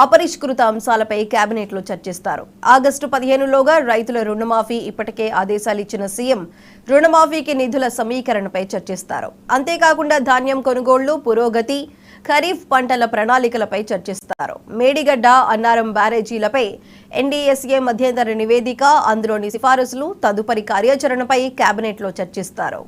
అపరిష్కృత అంశాలపై కేబినెట్లో చర్చిస్తారు. ఆగస్టు 15లోగా రైతుల రుణమాఫీ ఇప్పటికే ఆదేశాలు ఇచ్చిన సీఎం రుణమాఫీకి నిధుల సమీకరణపై చర్చిస్తారు. అంతేకాకుండా ధాన్యం కొనుగోళ్లు పురోగతి, ఖరీఫ్ పంటల ప్రణాళికలపై చర్చిస్తారు. మేడిగడ్డ, అన్నారం బ్యారేజీలపై ఎన్డీఎస్ఏ మధ్యంతర నివేదిక, అందులోని సిఫారసులు, తదుపరి కార్యాచరణపై కేబినెట్లో చర్చిస్తారు.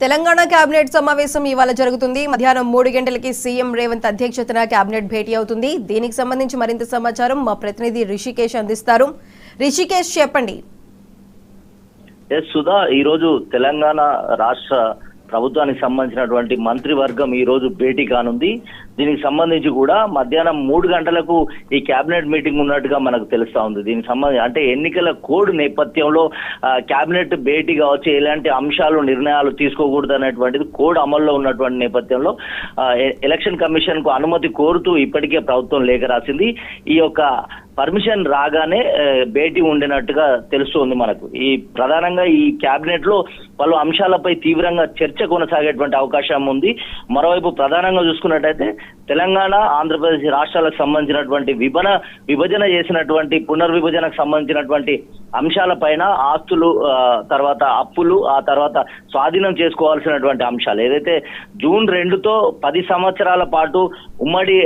తెలంగాణ కేబినెట్ సమావేశం ఇవాళ జరుగుతుంది. మధ్యాహ్నం 3 గంటలకి సీఎం రేవంత్ అధ్యక్షతన కేబినెట్ భేటీ అవుతుంది. దీనికి సంబంధించి మరింత సమాచారం మా ప్రతినిధి రిషికేష్ అందిస్తారు. రిషికేష్, చెప్పండి. సుధా, ఈ రోజు తెలంగాణ రాష్ట్ర ప్రభుత్వానికి సంబంధించినటువంటి మంత్రివర్గం ఈ రోజు భేటీ కానుంది. దీనికి సంబంధించి కూడా మధ్యాహ్నం 3 గంటలకు ఈ కేబినెట్ మీటింగ్ ఉన్నట్టుగా మనకు తెలుస్తా ఉంది. దీనికి సంబంధించి అంటే ఎన్నికల కోడ్ నేపథ్యంలో కేబినెట్ భేటీ కావచ్చు, ఎలాంటి అంశాలు నిర్ణయాలు తీసుకోకూడదు అనేటువంటిది కోడ్ అమల్లో ఉన్నటువంటి నేపథ్యంలో ఎలక్షన్ కమిషన్ కు అనుమతి కోరుతూ ఇప్పటికే ప్రభుత్వం లేఖ రాసింది. ఈ యొక్క పర్మిషన్ రాగానే భేటీ ఉండినట్టుగా తెలుస్తోంది మనకు. ఈ ప్రధానంగా ఈ కేబినెట్ లో పలు అంశాలపై తీవ్రంగా చర్చ కొనసాగేటువంటి అవకాశం ఉంది. మరోవైపు ప్రధానంగా చూసుకున్నట్టయితే తెలంగాణ, ఆంధ్రప్రదేశ్ రాష్ట్రాలకు సంబంధించినటువంటి విభజన చేసినటువంటి పునర్విభజనకు సంబంధించినటువంటి అంశాలపైన ఆస్తులు, తర్వాత అప్పులు, ఆ తర్వాత స్వాధీనం చేసుకోవాల్సినటువంటి అంశాలు ఏదైతే జూన్ 2తో 10 సంవత్సరాల పాటు ఉమ్మడి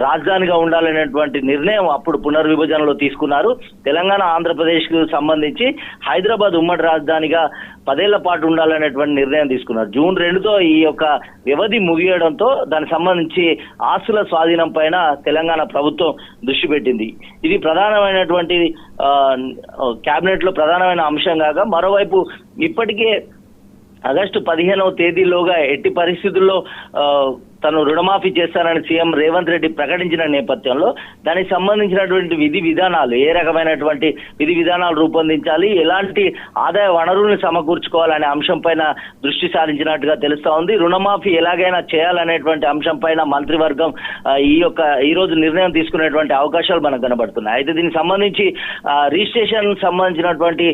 రాజధానిగా ఉండాలనేటువంటి నిర్ణయం అప్పుడు పునర్విభజనలో తీసుకున్నారు. తెలంగాణ, ఆంధ్రప్రదేశ్ కు సంబంధించి హైదరాబాద్ ఉమ్మడి రాజధానిగా 10 ఏళ్ల పాటు ఉండాలనేటువంటి నిర్ణయం తీసుకున్నారు. జూన్ 2తో ఈ యొక్క వ్యవధి ముగియడంతో దానికి సంబంధించి ఆస్తుల స్వాధీనం పైన తెలంగాణ ప్రభుత్వం దృష్టి పెట్టింది. ఇది ప్రధానమైనటువంటి కేబినెట్ లో ప్రధానమైన అంశం కాగా, మరోవైపు ఇప్పటికే ఆగస్టు 15వ తేదీలోగా ఎట్టి పరిస్థితుల్లో తను రుణమాఫీ చేస్తానని సీఎం రేవంత్ రెడ్డి ప్రకటించిన నేపథ్యంలో దానికి సంబంధించినటువంటి విధి విధానాలు, ఏ రకమైనటువంటి విధి విధానాలు రూపొందించాలి, ఎలాంటి ఆదాయ వనరుల్ని సమకూర్చుకోవాలనే అంశం పైన దృష్టి సారించినట్టుగా తెలుస్తా ఉంది. రుణమాఫీ ఎలాగైనా చేయాలనేటువంటి అంశం పైన మంత్రివర్గం ఈ రోజు నిర్ణయం తీసుకునేటువంటి అవకాశాలు మనకు కనబడుతున్నాయి. అయితే దీనికి సంబంధించి రిజిస్ట్రేషన్ సంబంధించినటువంటి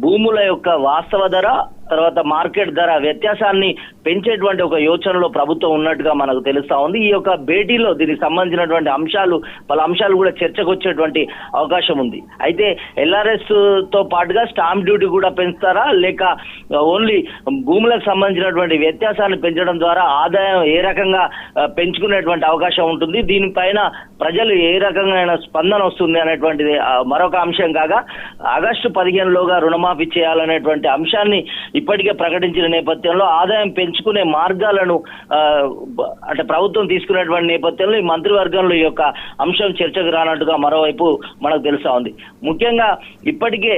భూముల యొక్క వాస్తవ ధర, తర్వాత మార్కెట్ ధర వ్యత్యాసాన్ని పెంచేటువంటి ఒక యోచనలో ప్రభుత్వం ఉన్నట్టుగా మనకు తెలుస్తా ఉంది. ఈ యొక్క భేటీలో దీనికి సంబంధించినటువంటి పలు అంశాలు కూడా చర్చకు వచ్చేటువంటి అవకాశం ఉంది. అయితే ఎల్ఆర్ఎస్ తో పాటుగా స్టాంప్ డ్యూటీ కూడా పెంచుతారా, లేక ఓన్లీ భూములకు సంబంధించినటువంటి వ్యత్యాసాన్ని పెంచడం ద్వారా ఆదాయం ఏ రకంగా పెంచుకునేటువంటి అవకాశం ఉంటుంది, దీనిపైన ప్రజలు ఏ రకమైన స్పందన వస్తుంది అనేటువంటిది మరొక అంశం కాగా, ఆగస్టు 15లోగా రుణమాఫీ చేయాలనేటువంటి అంశాన్ని ఇప్పటికే ప్రకటించిన నేపథ్యంలో ఆదాయం పెంచుకునే మార్గాలను అంటే ప్రభుత్వం తీసుకునేటువంటి నేపథ్యంలో ఈ మంత్రివర్గంలో ఈ యొక్క అంశం చర్చకు రానట్టుగా మరోవైపు మనకు తెలుస్తా ఉంది. ముఖ్యంగా ఇప్పటికే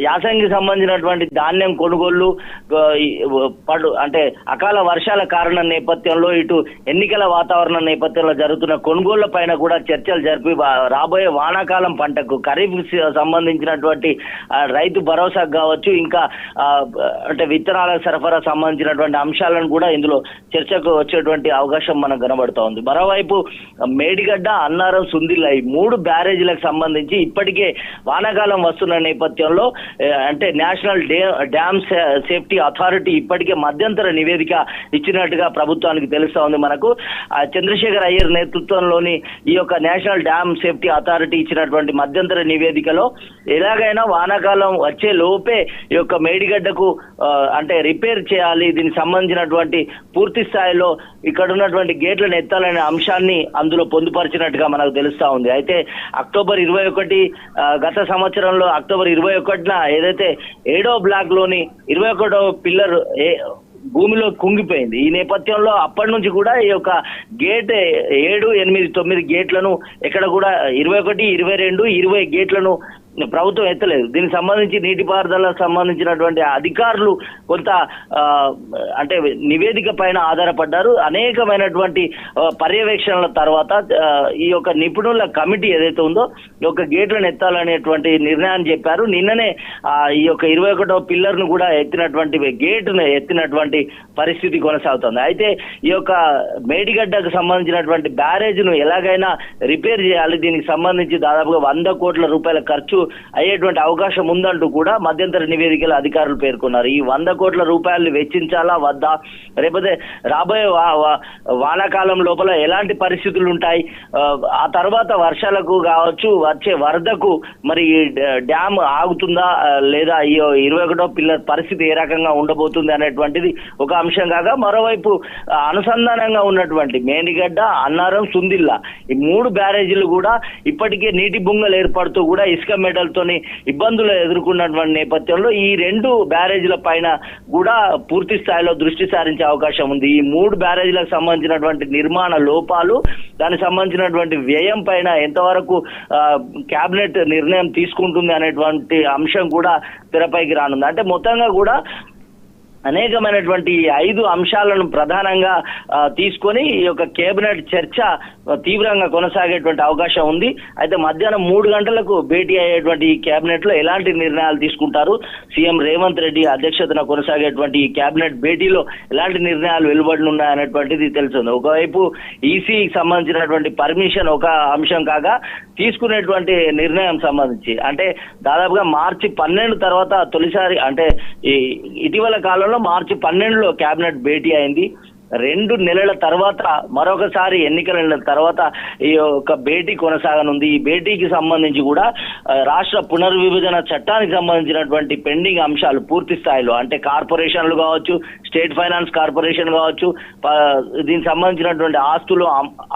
యాసంగికి సంబంధించినటువంటి ధాన్యం కొనుగోళ్లు అంటే అకాల వర్షాల కారణం నేపథ్యంలో, ఇటు ఎన్నికల వాతావరణం నేపథ్యంలో జరుగుతున్న కొనుగోళ్ల పైన కూడా చర్చలు జరిపి రాబోయే వానాకాలం పంటకు ఖరీఫ్ సంబంధించినటువంటి రైతు భరోసాకు కావచ్చు, ఇంకా అంటే విత్తనాల సరఫరా సంబంధించినటువంటి అంశాలను కూడా ఇందులో చర్చకు వచ్చేటువంటి అవకాశం మనకు కనబడుతూ ఉంది. మరోవైపు మేడిగడ్డ, అన్నారం, సుందిల్ల ఈ 3 బ్యారేజీలకు సంబంధించి ఇప్పటికే వానాకాలం వస్తున్న నేపథ్యంలో అంటే నేషనల్ డ్యామ్ సేఫ్టీ అథారిటీ ఇప్పటికే మధ్యంతర నివేదిక ఇచ్చినట్టుగా ప్రభుత్వానికి తెలుస్తా ఉంది. మనకు చంద్రశేఖర్ అయ్యర్ నేతృత్వంలోని ఈ యొక్క నేషనల్ డ్యామ్ సేఫ్టీ అథారిటీ ఇచ్చినటువంటి మధ్యంతర నివేదికలో ఎలాగైనా వానాకాలం వచ్చే లోపే ఈ యొక్క మేడిగడ్డకు అంటే రిపేర్ చేయాలి, దీనికి సంబంధించినటువంటి పూర్తి స్థాయిలో ఇక్కడ ఉన్నటువంటి గేట్లను ఎత్తాలనే అంశాన్ని అందులో పొందుపరిచినట్టుగా మనకు తెలుస్తా ఉంది. అయితే అక్టోబర్ 21 గత సంవత్సరంలో అక్టోబర్ 21న ఏదైతే 7వ బ్లాక్ లోని 21వ పిల్లర్ భూమిలో కుంగిపోయింది. ఈ నేపథ్యంలో అప్పటి నుంచి కూడా ఈ యొక్క గేట్ 7, 8, 9 గేట్లను ఎక్కడ కూడా 21, 22, 20 గేట్లను ప్రభుత్వం ఎత్తలేదు. దీనికి సంబంధించి నీటిపారుదలకు సంబంధించినటువంటి అధికారులు కొంత అంటే నివేదిక పైన ఆధారపడ్డారు. అనేకమైనటువంటి పర్యవేక్షణల తర్వాత ఈ యొక్క నిపుణుల కమిటీ ఏదైతే ఉందో ఈ యొక్క గేట్లను ఎత్తాలనేటువంటి నిర్ణయాన్ని చెప్పారు. నిన్ననే ఈ యొక్క 21వ పిల్లర్ ను కూడా ఎత్తినటువంటి గేటును ఎత్తినటువంటి పరిస్థితి కొనసాగుతుంది. అయితే ఈ యొక్క మేడిగడ్డకు సంబంధించినటువంటి బ్యారేజ్ ను ఎలాగైనా రిపేర్ చేయాలి, దీనికి సంబంధించి దాదాపుగా 100 కోట్ల రూపాయల ఖర్చు అయ్యేటువంటి అవకాశం ఉందంటూ కూడా మధ్యంతర నివేదికలు అధికారులు పేర్కొన్నారు. ఈ 100 కోట్ల రూపాయలు వెచ్చించాలా వద్దా, లేకపోతే రాబోయే వానాకాలం లోపల ఎలాంటి పరిస్థితులు ఉంటాయి, ఆ తర్వాత వర్షాలకు కావచ్చు వచ్చే వరదకు మరి డ్యామ్ ఆగుతుందా లేదా, ఈ 21వ పిల్లర్ పరిస్థితి ఏ రకంగా ఉండబోతుంది అనేటువంటిది ఒక అంశం కాగా, మరోవైపు అనుసంధానంగా ఉన్నటువంటి మేడిగడ్డ, అన్నారం, సుందిల్లా ఈ 3 బ్యారేజీలు కూడా ఇప్పటికే నీటి బుంగలు ఏర్పడుతూ కూడా ఇసుక మెడల్తోని ఇబ్బందులు ఎదుర్కొన్నటువంటి నేపథ్యంలో ఈ 2 బ్యారేజీల పైన కూడా పూర్తి స్థాయిలో దృష్టి సారించే అవకాశం ఉంది. ఈ 3 బ్యారేజీలకు సంబంధించినటువంటి నిర్మాణ లోపాలు, దానికి సంబంధించినటువంటి వ్యయం పైన ఎంతవరకు కేబినెట్ నిర్ణయం తీసుకుంటుంది అనేటువంటి అంశం కూడా తెరపైకి రానుంది. అంటే మొత్తంగా కూడా అనేకమైనటువంటి 5 అంశాలను ప్రధానంగా తీసుకొని ఈ యొక్క కేబినెట్ చర్చ తీవ్రంగా కొనసాగేటువంటి అవకాశం ఉంది. అయితే మధ్యాహ్నం 3 గంటలకు భేటీ అయ్యేటువంటి ఈ కేబినెట్ లో ఎలాంటి నిర్ణయాలు తీసుకుంటారు, సీఎం రేవంత్ రెడ్డి అధ్యక్షతన కొనసాగేటువంటి ఈ కేబినెట్ భేటీలో ఎలాంటి నిర్ణయాలు వెలువడనున్నాయనేటువంటిది తెలుస్తుంది. ఒకవైపు ఈసీకి సంబంధించినటువంటి పర్మిషన్ ఒక అంశం కాగా, తీసుకునేటువంటి నిర్ణయం సంబంధించి అంటే దాదాపుగా మార్చి 12 తర్వాత తొలిసారి అంటే ఇటీవల కాలంలో మార్చి 12లో కేబినెట్ భేటీ అయింది. 2 నెలల తర్వాత మరొకసారి ఎన్నికల తర్వాత ఈ యొక్క భేటీ కొనసాగనుంది. ఈ భేటీకి సంబంధించి కూడా రాష్ట్ర పునర్విభజన చట్టానికి సంబంధించినటువంటి పెండింగ్ అంశాలు పూర్తి స్థాయిలో అంటే కార్పొరేషన్లు కావచ్చు, స్టేట్ ఫైనాన్స్ కార్పొరేషన్ కావచ్చు, దీనికి సంబంధించినటువంటి ఆస్తులు,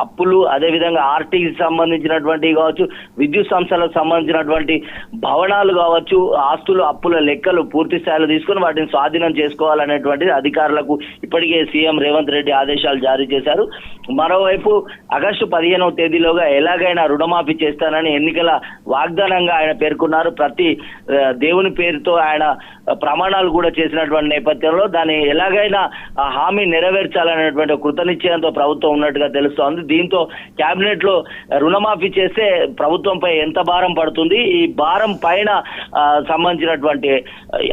అప్పులు, అదేవిధంగా ఆర్టీకి సంబంధించినటువంటి కావచ్చు, విద్యుత్ సంస్థలకు సంబంధించినటువంటి భవనాలు కావచ్చు, ఆస్తులు, అప్పుల లెక్కలు పూర్తి స్థాయిలో తీసుకుని వాటిని స్వాధీనం చేసుకోవాలనేటువంటిది అధికారులకు ఇప్పటికే సీఎం రేవంత్ రెడ్డి ఆదేశాలు జారీ చేశారు. మరోవైపు ఆగస్టు 15వ తేదీలోగా ఎలాగైనా రుణమాఫీ చేస్తానని ఎన్నికల వాగ్దానంగా ఆయన పేర్కొన్నారు. ప్రతి దేవుని పేరుతో ఆయన ప్రమాణాలు కూడా చేసినటువంటి నేపథ్యంలో దాన్ని ఎలాగైనా హామీ నెరవేర్చాలనేటువంటి కృతనిశ్చయంతో ప్రభుత్వం ఉన్నట్టుగా తెలుస్తోంది. దీంతో కేబినెట్ లో రుణమాఫీ చేస్తే ప్రభుత్వంపై ఎంత భారం పడుతుంది, ఈ భారం పైన సంబంధించినటువంటి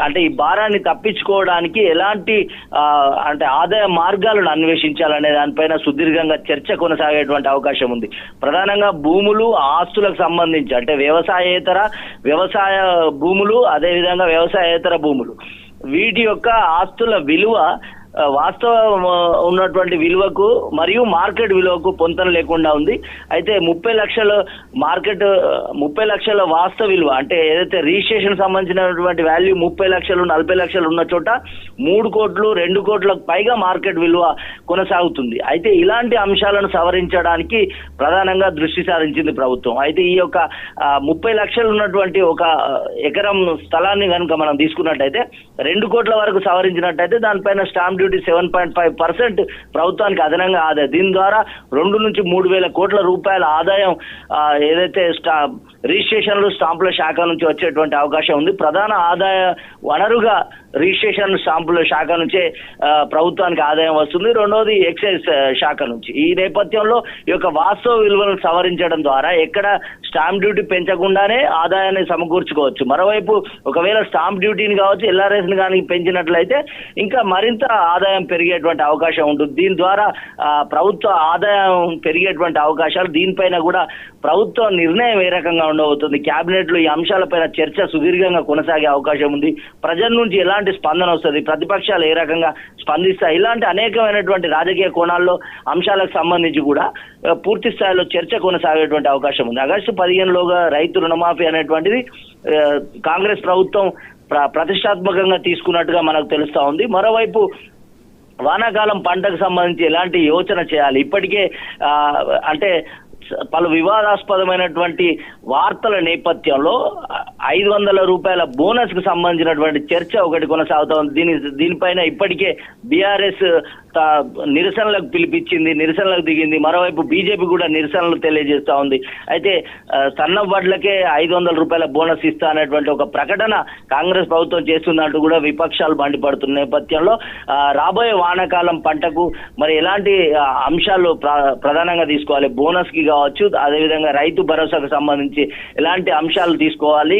అంటే ఈ భారాన్ని తప్పించుకోవడానికి ఎలాంటి అంటే ఆదాయ మార్గాలను అన్వేషించాలనే దానిపైన సుదీర్ఘంగా చర్చ కొనసాగేటువంటి అవకాశం ఉంది. ప్రధానంగా భూములు, ఆస్తులకు సంబంధించి అంటే వ్యవసాయ భూములు, అదేవిధంగా వ్యవసాయేతర భూములు, వీటి యొక్క ఆస్తుల విలువ వాస్తవ ఉన్నటువంటి విలువకు మరియు మార్కెట్ విలువకు పొంతన లేకుండా ఉంది. అయితే 30 లక్షల మార్కెట్ 30 లక్షల వాస్తవ విలువ అంటే ఏదైతే రిజిస్ట్రేషన్ సంబంధించినటువంటి వాల్యూ 30 లక్షలు 40 లక్షలు ఉన్న చోట 3 కోట్లు 2 కోట్లకు పైగా మార్కెట్ విలువ కొనసాగుతుంది. అయితే ఇలాంటి అంశాలను సవరించడానికి ప్రధానంగా దృష్టి సారించింది ప్రభుత్వం. అయితే ఈ యొక్క 30 లక్షలు ఉన్నటువంటి ఒక ఎకరం స్థలాన్ని కనుక మనం తీసుకున్నట్టయితే 2 కోట్ల వరకు సవరించినట్టయితే దానిపైన స్టాంప్ డ్యూటీ 7.5% ప్రభుత్వానికి అదనంగా ఆదాయం. దీని ద్వారా 2 నుంచి 3 వేల కోట్ల రూపాయల ఆదాయం ఏదైతే రిజిస్ట్రేషన్లు, స్టాంపుల శాఖ నుంచి వచ్చేటువంటి అవకాశం ఉంది. ప్రధాన ఆదాయ వనరుగా రిజిస్ట్రేషన్, స్టాంపుల శాఖ నుంచే ప్రభుత్వానికి ఆదాయం వస్తుంది. రెండవది ఎక్సైజ్ శాఖ నుంచి. ఈ నేపథ్యంలో ఈ యొక్క వాస్తవ విలువలను సవరించడం ద్వారా ఎక్కడ స్టాంప్ డ్యూటీ పెంచకుండానే ఆదాయాన్ని సమకూర్చుకోవచ్చు. మరోవైపు ఒకవేళ స్టాంప్ డ్యూటీని కావచ్చు, ఎల్ఆర్ఎస్ ని కానీ పెంచినట్లయితే ఇంకా మరింత ఆదాయం పెరిగేటువంటి అవకాశం ఉంటుంది. దీని ద్వారా ప్రభుత్వ ఆదాయం పెరిగేటువంటి అవకాశాలు, దీనిపైన కూడా ప్రభుత్వ నిర్ణయం ఏ రకంగా ఉండబోతుంది, కేబినెట్ లో ఈ అంశాలపైన చర్చ సుదీర్ఘంగా కొనసాగే అవకాశం ఉంది. ప్రజల నుంచి ఎలాంటి స్పందన వస్తుంది, ప్రతిపక్షాలు ఏ రకంగా స్పందిస్తాయి, ఇలాంటి అనేకమైనటువంటి రాజకీయ కోణాల్లో అంశాలకు సంబంధించి కూడా పూర్తి స్థాయిలో చర్చ కొనసాగేటువంటి అవకాశం ఉంది. ఆగస్టు 15లోగా రైతు రుణమాఫీ అనేటువంటిది కాంగ్రెస్ ప్రభుత్వం ప్రతిష్టాత్మకంగా తీసుకున్నట్టుగా మనకు తెలుస్తా ఉంది. మరోవైపు వానాకాలం పంటకు సంబంధించి ఎలాంటి యోచన చేయాలి, ఇప్పటికే అంటే పలు వివాదాస్పదమైనటువంటి వార్తల నేపథ్యంలో 500 రూపాయల బోనస్ కు సంబంధించినటువంటి చర్చ ఒకటి కొనసాగుతా ఉంది. దీనిపైన ఇప్పటికే బీఆర్ఎస్ నిరసనలకు పిలిపించింది, నిరసనలకు దిగింది. మరోవైపు బీజేపీ కూడా నిరసనలు తెలియజేస్తా ఉంది. అయితే సన్న వడ్లకే 500 రూపాయల బోనస్ ఇస్తా అనేటువంటి ఒక ప్రకటన కాంగ్రెస్ ప్రభుత్వం చేస్తున్నట్టు కూడా విపక్షాలు మండిపడుతున్న నేపథ్యంలో రాబోయే వానాకాలం పంటకు మరి ఎలాంటి అంశాలు ప్రధానంగా తీసుకోవాలి, బోనస్ కి కావచ్చు, అదేవిధంగా రైతు భరోసాకు సంబంధించి ఎలాంటి అంశాలు తీసుకోవాలి,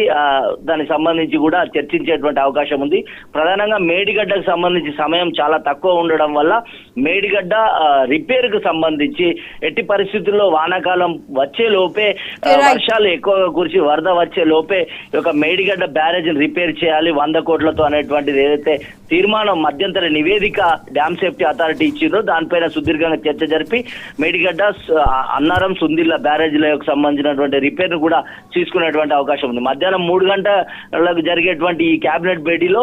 దానికి సంబంధించి కూడా చర్చించేటువంటి అవకాశం ఉంది. ప్రధానంగా మేడిగడ్డకు సంబంధించి సమయం చాలా తక్కువ ఉండడం వల్ల మేడిగడ్డ రిపేర్ కు సంబంధించి ఎట్టి పరిస్థితుల్లో వానాకాలం వచ్చే లోపే వర్షాలు ఎక్కువగా కురిసి వరద వచ్చే లోపే ఈ యొక్క మేడిగడ్డ బ్యారేజ్ రిపేర్ చేయాలి 100 కోట్లతో అనేటువంటిది ఏదైతే తీర్మానం మధ్యంతర నివేదిక డ్యామ్ సేఫ్టీ అథారిటీ ఇచ్చిందో దానిపైన సుదీర్ఘంగా చర్చ జరిపి మేడిగడ్డ అన్నారం సుందిల్ల బ్యారేజ్లకు సంబంధించినటువంటి రిపేర్ ను కూడా తీసుకునేటువంటి అవకాశం ఉంది. మధ్యాహ్నం 3 గంటలకు జరిగేటువంటి ఈ కేబినెట్ భేటీలో